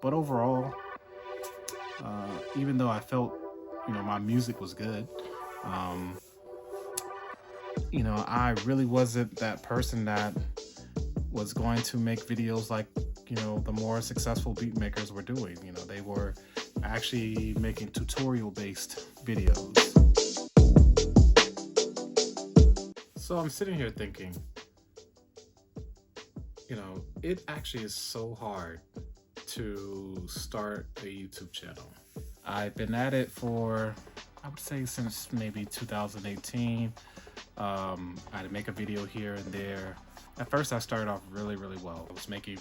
But overall, even though I felt, my music was good, um, I really wasn't that person that was going to make videos like, the more successful beat makers were doing. They were actually making tutorial based videos. So I'm sitting here thinking, it actually is so hard to start a YouTube channel. I've been at it for, I would say, since maybe 2018. I'd make a video here and there. At first, I started off really, really well. I was making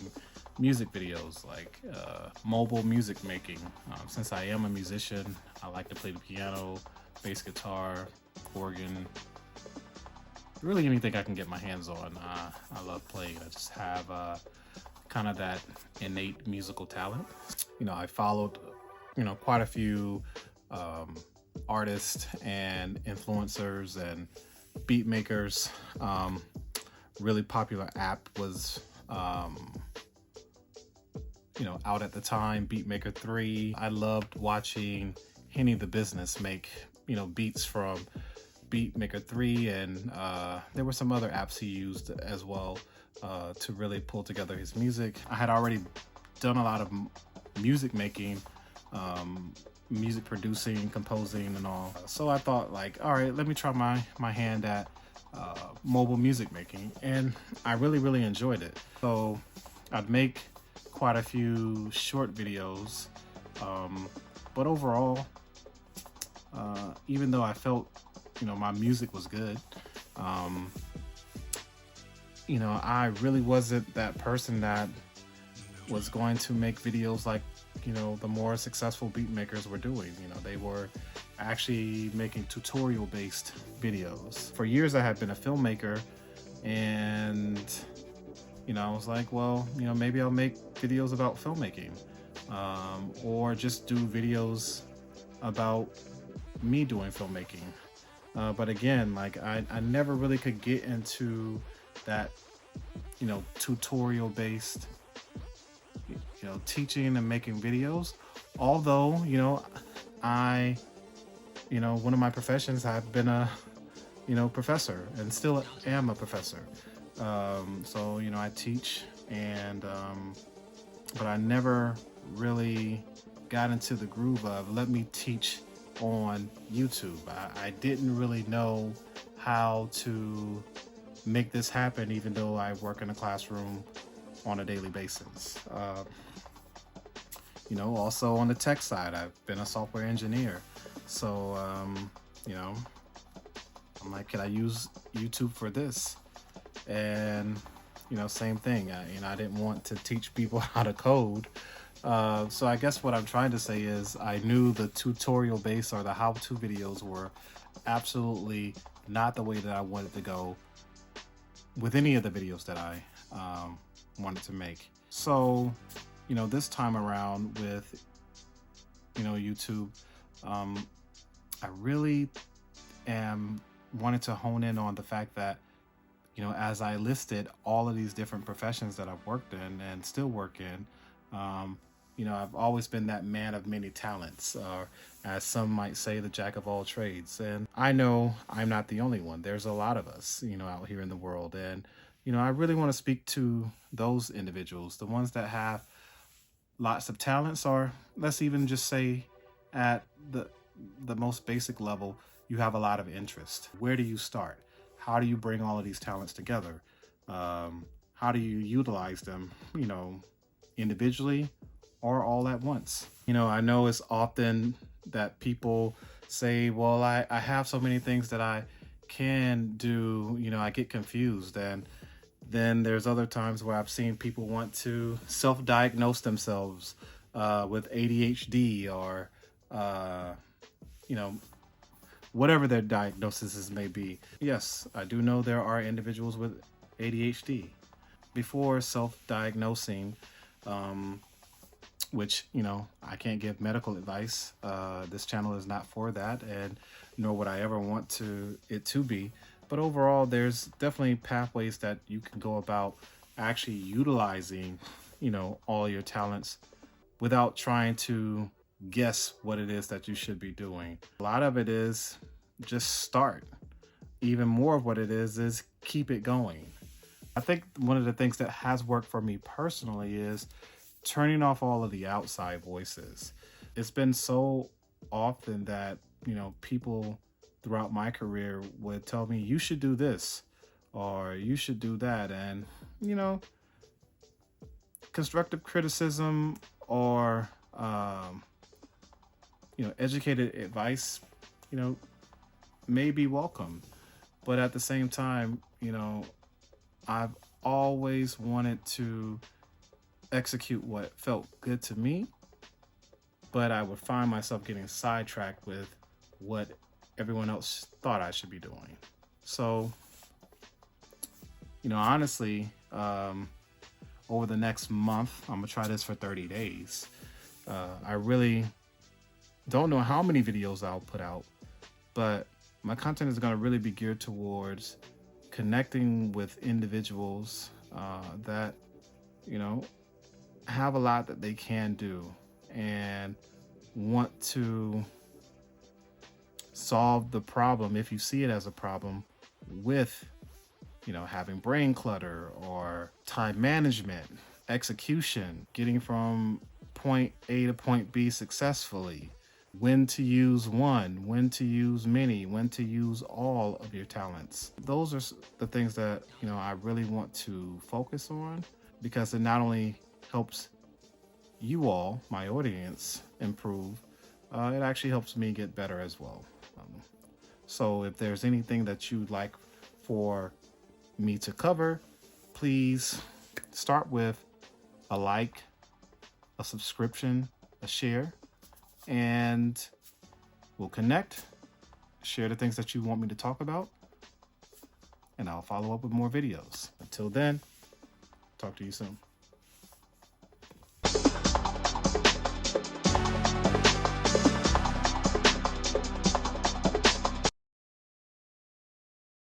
music videos, like mobile music making. Since I am a musician, I like to play the piano, bass guitar, organ, really anything I can get my hands on. I love playing. I just have kind of that innate musical talent. I followed, quite a few artists and influencers and beat makers. Really popular app was, out at the time, Beatmaker 3. I loved watching Henny the Business make, beats from Beatmaker 3, and there were some other apps he used as well to really pull together his music. I had already done a lot of music making, music producing, composing, and all. So I thought, like, all right, let me try my hand at mobile music making, and I really, really enjoyed it. So I'd make quite a few short videos, but overall, even though I felt, my music was good, I really wasn't that person that was going to make videos like, the more successful beat makers were doing. They were actually making tutorial based videos. For years I had been a filmmaker, and I was like, well, maybe I'll make videos about filmmaking, or just do videos about me doing filmmaking. But again, like I never really could get into that, tutorial based, teaching and making videos. Although, I, one of my professions, I've been a, professor, and still am a professor. So, I teach, and, but I never really got into the groove of let me teach on YouTube. I didn't really know how to make this happen, even though I work in a classroom on a daily basis. Also on the tech side, I've been a software engineer. So, I'm like, can I use YouTube for this? And, same thing. I didn't want to teach people how to code. So I guess what I'm trying to say is I knew the tutorial base or the how-to videos were absolutely not the way that I wanted to go with any of the videos that I wanted to make. So, this time around with, YouTube, I really am wanted to hone in on the fact that, as I listed all of these different professions that I've worked in and still work in, I've always been that man of many talents, or as some might say, the jack of all trades. And I know I'm not the only one. There's a lot of us, out here in the world. And, I really want to speak to those individuals, the ones that have lots of talents, or let's even just say at the most basic level, you have a lot of interest. Where do you start? How do you bring all of these talents together? How do you utilize them, individually or all at once? I know it's often that people say, well, I have so many things that I can do, I get confused. And then there's other times where I've seen people want to self-diagnose themselves with ADHD, or, whatever their diagnosis may be. Yes, I do know there are individuals with ADHD. Before self-diagnosing, which, I can't give medical advice. This channel is not for that, and nor would I ever want it to be. But overall, there's definitely pathways that you can go about actually utilizing, all your talents without trying to guess what it is that you should be doing. A lot of it is just start. Even more of what it is keep it going. I think one of the things that has worked for me personally is turning off all of the outside voices. It's been so often that, people throughout my career would tell me, you should do this or you should do that. And, constructive criticism or, educated advice, may be welcome. But at the same time, I've always wanted to execute what felt good to me, but I would find myself getting sidetracked with what everyone else thought I should be doing. So, honestly, over the next month, I'm gonna try this for 30 days. I really don't know how many videos I'll put out, but my content is gonna really be geared towards connecting with individuals that, have a lot that they can do and want to solve the problem, if you see it as a problem, with having brain clutter or time management, execution, getting from point A to point B successfully, when to use one, when to use many, when to use all of your talents. Those are the things that I really want to focus on, because it not only helps you all, my audience, improve, it actually helps me get better as well. So if there's anything that you'd like for me to cover, please start with a like, a subscription, a share, and we'll connect, share the things that you want me to talk about, and I'll follow up with more videos. Until then, talk to you soon.